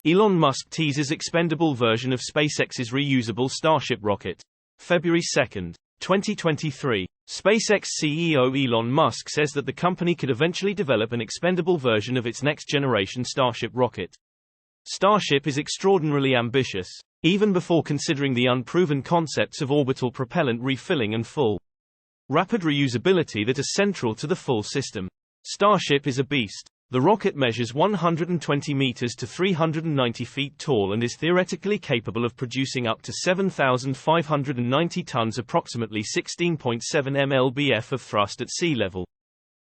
Elon Musk teases expendable version of SpaceX's reusable Starship rocket. February 2, 2023. SpaceX CEO Elon Musk says that the company could eventually develop an expendable version of its next-generation Starship rocket. Starship is extraordinarily ambitious, even before considering the unproven concepts of orbital propellant refilling and full rapid reusability that are central to the full system. Starship is a beast. The rocket measures 120 meters to 390 feet tall and is theoretically capable of producing up to 7,590 tons, approximately 16.7 mlbf of thrust at sea level.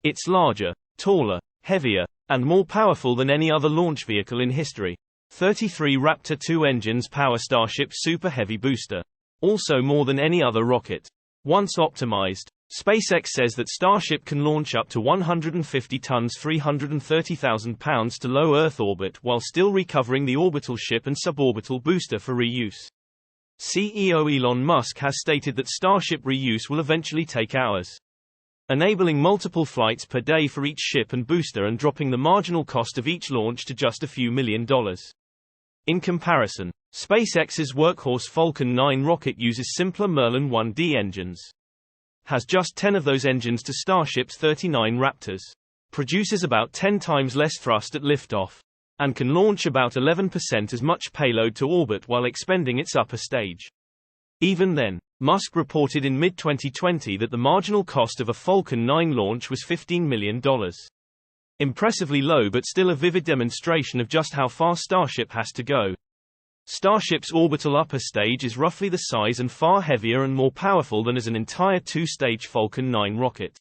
It's larger, taller, heavier, and more powerful than any other launch vehicle in history. 33 Raptor 2 engines power Starship's super heavy booster. Also more than any other rocket. Once optimized, SpaceX says that Starship can launch up to 150 tons, 330,000 pounds, to low Earth orbit while still recovering the orbital ship and suborbital booster for reuse. CEO Elon Musk has stated that Starship reuse will eventually take hours, enabling multiple flights per day for each ship and booster and dropping the marginal cost of each launch to just a few $1 million. In comparison, SpaceX's workhorse Falcon 9 rocket uses simpler Merlin 1D engines, has just 10 of those engines to Starship's 39 Raptors, produces about 10 times less thrust at liftoff, and can launch about 11% as much payload to orbit while expending its upper stage. Even then, Musk reported in mid-2020 that the marginal cost of a Falcon 9 launch was $15 million. Impressively low, but still a vivid demonstration of just how far Starship has to go. Starship's orbital upper stage is roughly the size and far heavier and more powerful than as an entire two-stage Falcon 9 rocket.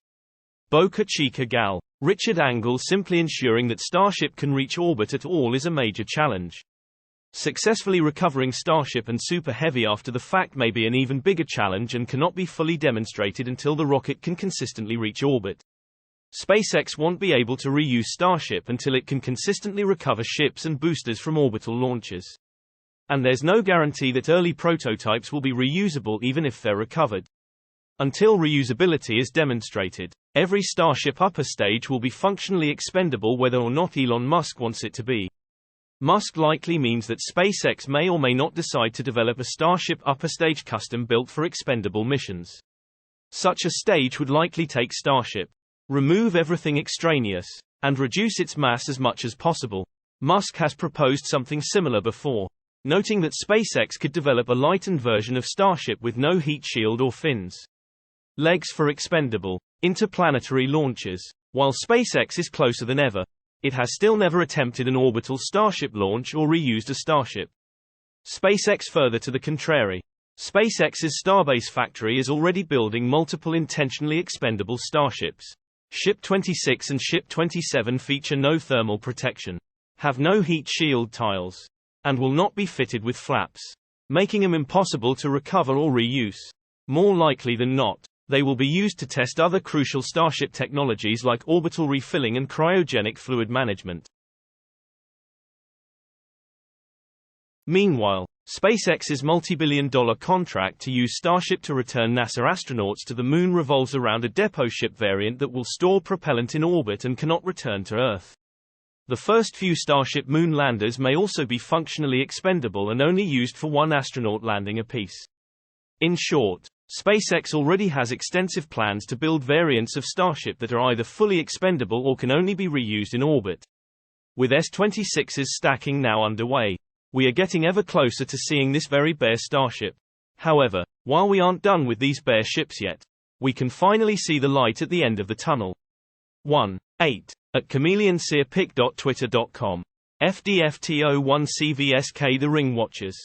Boca Chica gal. Richard Angle. Simply ensuring that Starship can reach orbit at all is a major challenge. Successfully recovering Starship and Super Heavy after the fact may be an even bigger challenge and cannot be fully demonstrated until the rocket can consistently reach orbit. SpaceX won't be able to reuse Starship until it can consistently recover ships and boosters from orbital launches. And there's no guarantee that early prototypes will be reusable even if they're recovered. Until reusability is demonstrated, every Starship upper stage will be functionally expendable whether or not Elon Musk wants it to be. Musk likely means that SpaceX may or may not decide to develop a Starship upper stage custom built for expendable missions. Such a stage would likely take Starship, remove everything extraneous, and reduce its mass as much as possible. Musk has proposed something similar before, noting that SpaceX could develop a lightened version of Starship with no heat shield or fins. Legs for expendable, interplanetary launches. While SpaceX is closer than ever, it has still never attempted an orbital Starship launch or reused a Starship. SpaceX further to the contrary. SpaceX's Starbase factory is already building multiple intentionally expendable Starships. Ship 26 and Ship 27 feature no thermal protection, have no heat shield tiles, and will not be fitted with flaps, making them impossible to recover or reuse. More likely than not, they will be used to test other crucial Starship technologies like orbital refilling and cryogenic fluid management. Meanwhile, SpaceX's multi-billion-dollar contract to use Starship to return NASA astronauts to the Moon revolves around a depot ship variant that will store propellant in orbit and cannot return to Earth. The first few Starship moon landers may also be functionally expendable and only used for one astronaut landing apiece. In short, SpaceX already has extensive plans to build variants of Starship that are either fully expendable or can only be reused in orbit. With S-26's stacking now underway, we are getting ever closer to seeing this very bare Starship. However, while we aren't done with these bare ships yet, we can finally see the light at the end of the tunnel. 1-8 at chameleonseerpic.twitter.com. FDFTO1CVSK. The Ring Watchers.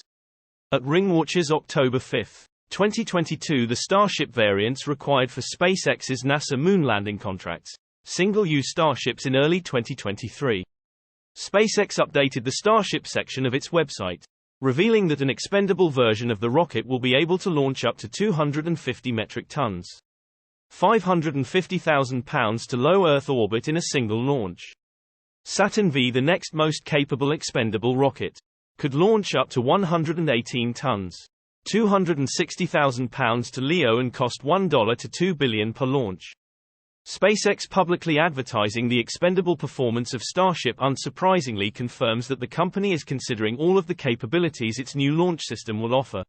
At Ring Watchers October 5, 2022. The Starship variants required for SpaceX's NASA moon landing contracts, single-use Starships in early 2023. SpaceX updated the Starship section of its website, revealing that an expendable version of the rocket will be able to launch up to 250 metric tons, 550,000 pounds, to low Earth orbit in a single launch. Saturn V, the next most capable expendable rocket, could launch up to 118 tons, 260,000 pounds, to LEO and cost $1 to $2 billion per launch. SpaceX publicly advertising the expendable performance of Starship unsurprisingly confirms that the company is considering all of the capabilities its new launch system will offer.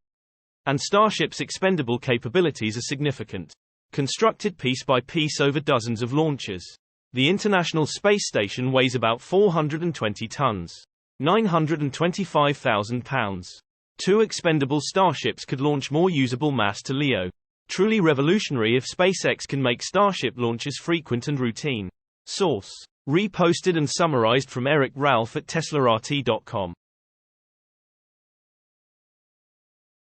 And Starship's expendable capabilities are significant. Constructed piece by piece over dozens of launches. The International Space Station weighs about 420 tons. 925,000 pounds. 2 expendable Starships could launch more usable mass to LEO. Truly revolutionary if SpaceX can make Starship launches frequent and routine. Source: reposted and summarized from Eric Ralph at TeslaRT.com.